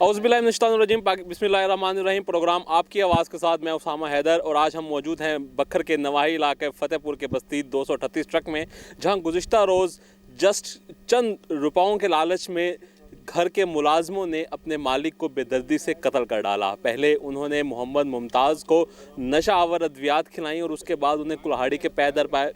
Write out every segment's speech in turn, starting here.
औज़ुबिल्लाहिमिनश्शैतानिर्रजीम बिस्मिल्लाहिर्रहमानिर्रहीम। प्रोग्राम आपकी आवाज़ के साथ मैं उसामा हैदर और आज हम मौजूद हैं बखर के नवाही इलाके फतेहपुर के बस्ती 238 ट्रक में, जहां गुज़िश्ता रोज़ जस्ट चंद रुपयों के लालच में घर के मुलाजमों ने अपने मालिक को बेदर्दी से कत्ल कर डाला। पहले उन्होंने मोहम्मद मुमताज़ को नशा आवर अद्वियात खिलाई और उसके बाद उन्हें कुल्हाड़ी के पैर दर पैर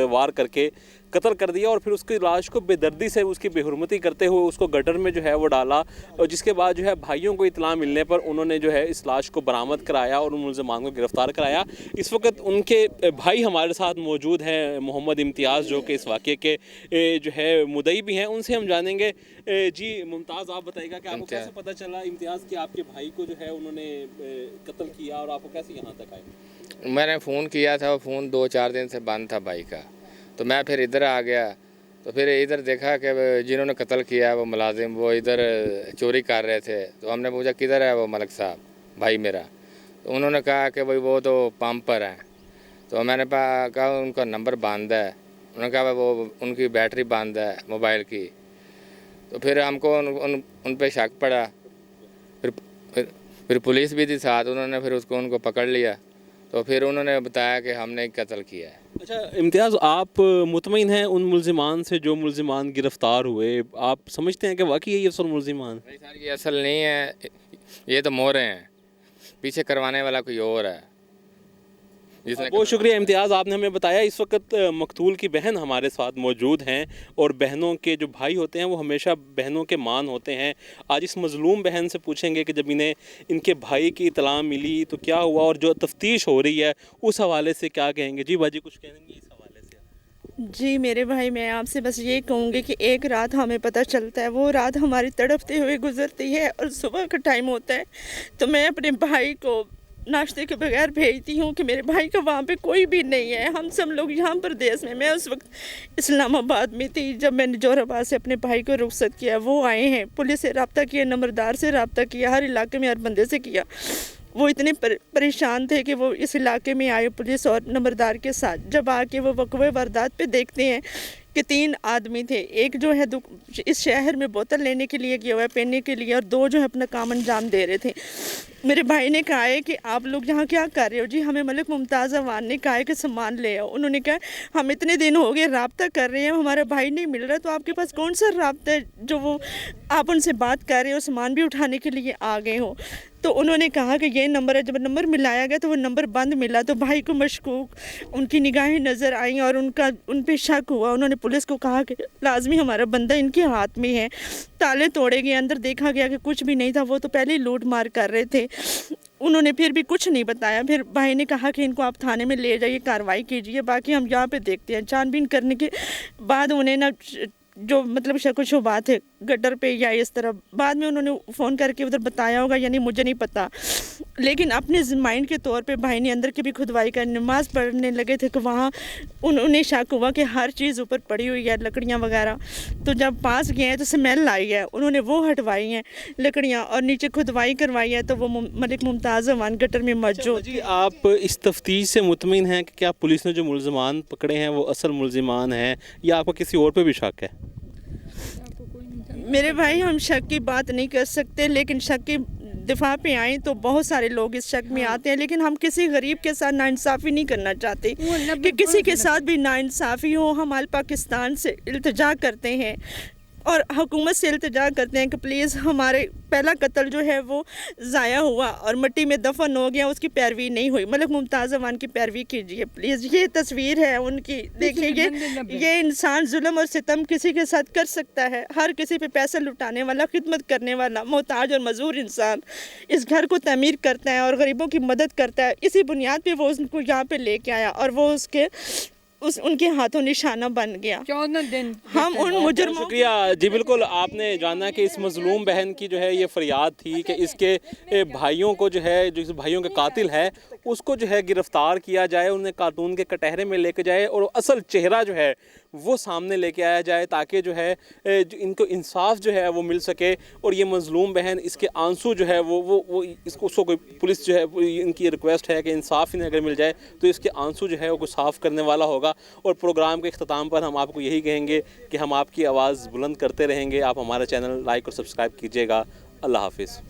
वार करके कत्ल कर दिया और फिर उसकी लाश को बेदर्दी से उसकी बेहुरमती करते हुए उसको गटर में जो है वो डाला। और जिसके बाद जो है भाइयों को इत्तला मिलने पर उन्होंने जो है इस लाश को बरामद कराया और उन मुलज़मान को गिरफ़्तार कराया। इस वक्त उनके भाई हमारे साथ मौजूद हैं, मोहम्मद इम्तियाज़, जो कि इस वाक़े के जो है मुद्दई भी हैं। उनसे हम जानेंगे। जी मुमताज़, आप बताइएगा कि आपको कैसे पता चला इम्तियाज़ कि आपके भाई को जो है उन्होंने कत्ल किया और आपको कैसे यहाँ तक आए? मैंने फ़ोन किया था, वो फ़ोन 2-4 दिन से बंद था भाई का, तो मैं फिर इधर आ गया। तो फिर इधर देखा कि जिन्होंने कत्ल किया वो मुलाजिम वो इधर चोरी कर रहे थे। तो हमने पूछा किधर है वो मलिक साहब भाई मेरा, तो उन्होंने कहा कि भाई वो तो पंप पर हैं। तो मैंने कहा उनका नंबर बंद है। उन्होंने कहा वो उनकी बैटरी बंद है मोबाइल की। तो फिर हमको उन पे शक पड़ा। फिर पुलिस भी थी साथ, उन्होंने फिर उनको पकड़ लिया। तो फिर उन्होंने बताया कि हमने कत्ल किया है। अच्छा इम्तियाज़, आप मुतमईन हैं उन मुलज़िमान से जो मुलज़िमान गिरफ़्तार हुए? आप समझते हैं कि वाकई ये असल मुलज़िमान? नहीं सर, ये असल नहीं है, ये तो मोहरे हैं, पीछे करवाने वाला कोई और है। बहुत शुक्रिया इम्तियाज़, आपने हमें बताया। इस वक्त मकतूल की बहन हमारे साथ मौजूद हैं और बहनों के जो भाई होते हैं वो हमेशा बहनों के मान होते हैं। आज इस मज़लूम बहन से पूछेंगे कि जब इन्हें इनके भाई की इत्तला मिली तो क्या हुआ और जो तफ्तीश हो रही है उस हवाले से क्या कहेंगे। जी बाजी, कुछ कहेंगे इस हवाले से? जी मेरे भाई, मैं आपसे बस ये कहूँगी कि एक रात हमें पता चलता है, वो रात हमारी तड़पते हुए गुजरती है और सुबह का टाइम होता है तो मैं अपने भाई को नाश्ते के बगैर भेजती हूँ कि मेरे भाई का वहाँ पे कोई भी नहीं है। हम सब लोग यहाँ प्रदेश में, मैं उस वक्त इस्लामाबाद में थी जब मैंने जोराबाद से अपने भाई को रुखसत किया। वो आए हैं, पुलिस से रब्ता किया, नंबरदार से रब्ता किया, हर इलाके में हर बंदे से किया। वो इतने परेशान थे कि वो इस इलाके में आए पुलिस और नंबरदार के साथ। जब आके वो वक़्वे वारदात पे देखते हैं कि 3 आदमी थे, एक जो है इस शहर में बोतल लेने के लिए गया हुआ है पीने के लिए, और 2 जो है अपना काम अंजाम दे रहे थे। मेरे भाई ने कहा है कि आप लोग यहाँ क्या कर रहे हो? जी हमें मलिक मुमताज़ अवान ने कहा है कि सामान ले आओ। उन्होंने कहा हम इतने दिन हो गए रब्ता कर रहे हैं, हमारा भाई नहीं मिल रहा, तो आपके पास कौन सा रब्ता है जो वो आप उनसे बात कर रहे हो, सामान भी उठाने के लिए आ गए हो? तो उन्होंने कहा कि ये नंबर है। जब नंबर मिलाया गया तो वो नंबर बंद मिला, तो भाई को मशकूक उनकी निगाहें नज़र आई और उन पे शक हुआ। उन्होंने पुलिस को कहा कि लाजमी हमारा बंदा इनके हाथ में है। ताले तोड़े गए, अंदर देखा गया कि कुछ भी नहीं था, वो तो पहले ही लूट मार कर रहे थे। उन्होंने फिर भी कुछ नहीं बताया। फिर भाई ने कहा कि इनको आप थाने में ले जाइए, कार्रवाई कीजिए, बाकी हम यहाँ पे देखते हैं। छानबीन करने के बाद उन्हें ना जो मतलब शक शुबात है गटर पे या इस तरह, बाद में उन्होंने फ़ोन करके उधर बताया होगा, यानी मुझे नहीं पता, लेकिन अपने माइंड के तौर पे भाई ने अंदर की भी खुदवाई कर नमाज़ पढ़ने लगे थे कि वहाँ उन्हें शक हुआ कि हर चीज़ ऊपर पड़ी हुई है, लकड़ियाँ वगैरह। तो जब पास गए हैं तो स्मेल आई है, उन्होंने वो हटवाई हैं लकड़ियाँ और नीचे खुदवाई करवाई है, तो वो मलिक मुमताज़ अवान गटर में मौजूद। जी आप इस तफ्तीश से मुतमिन हैं कि क्या पुलिस ने जो मुलज़मान पकड़े हैं वो असल मुलज़मान हैं या आपको किसी और पे भी शक है? मेरे भाई, हम शक की बात नहीं कर सकते, लेकिन शक की दिफा पे आए तो बहुत सारे लोग इस शक में आते हैं, लेकिन हम किसी गरीब के साथ नाइंसाफ़ी नहीं करना चाहते कि किसी के साथ भी नाइंसाफ़ी हो। हम आल पाकिस्तान से इल्तिजा करते हैं और हुकूमत से इल्तिजा करते हैं कि प्लीज़ हमारे पहला कत्ल जो है वो ज़ाया हुआ और मिट्टी में दफन हो गया, उसकी पैरवी नहीं हुई, मलिक मुमताज़ अवान की पैरवी कीजिए प्लीज़। ये तस्वीर है उनकी, देखिए ये इंसान जुल्म और सितम किसी के साथ कर सकता है? हर किसी पे पैसा लुटाने वाला, खिदमत करने वाला, मोहताज और मजदूर इंसान इस घर को तमीर करता है और गरीबों की मदद करता है। इसी बुनियाद पर वो उनको यहाँ पर लेके आया और वो उनके हाथों निशाना बन गया। 14 दिन हम उन मुजरमों। शुक्रिया जी। बिल्कुल, आपने जाना कि इस मज़लूम बहन की जो है ये फरियाद थी कि इसके भाइयों को जो है, जो इस भाइयों के कातिल है उसको जो है गिरफ़्तार किया जाए, उन्हें कानून के कटहरे में लेके जाए और असल चेहरा जो है وہ سامنے لے کے آیا جائے تاکہ جو ہے ان کو انصاف جو ہے وہ مل سکے اور یہ مظلوم بہن اس کے آنسو جو ہے وہ اس کو کوئی پولیس جو ہے ان کی ریکویسٹ ہے کہ انصاف انہیں اگر مل جائے تو اس کے آنسو جو ہے وہ صاف کرنے والا ہوگا. اور پروگرام کے اختتام پر ہم آپ کو یہی کہیں گے کہ ہم آپ کی آواز بلند کرتے رہیں گے. آپ ہمارا چینل لائک اور سبسکرائب کیجیے گا. اللہ حافظ.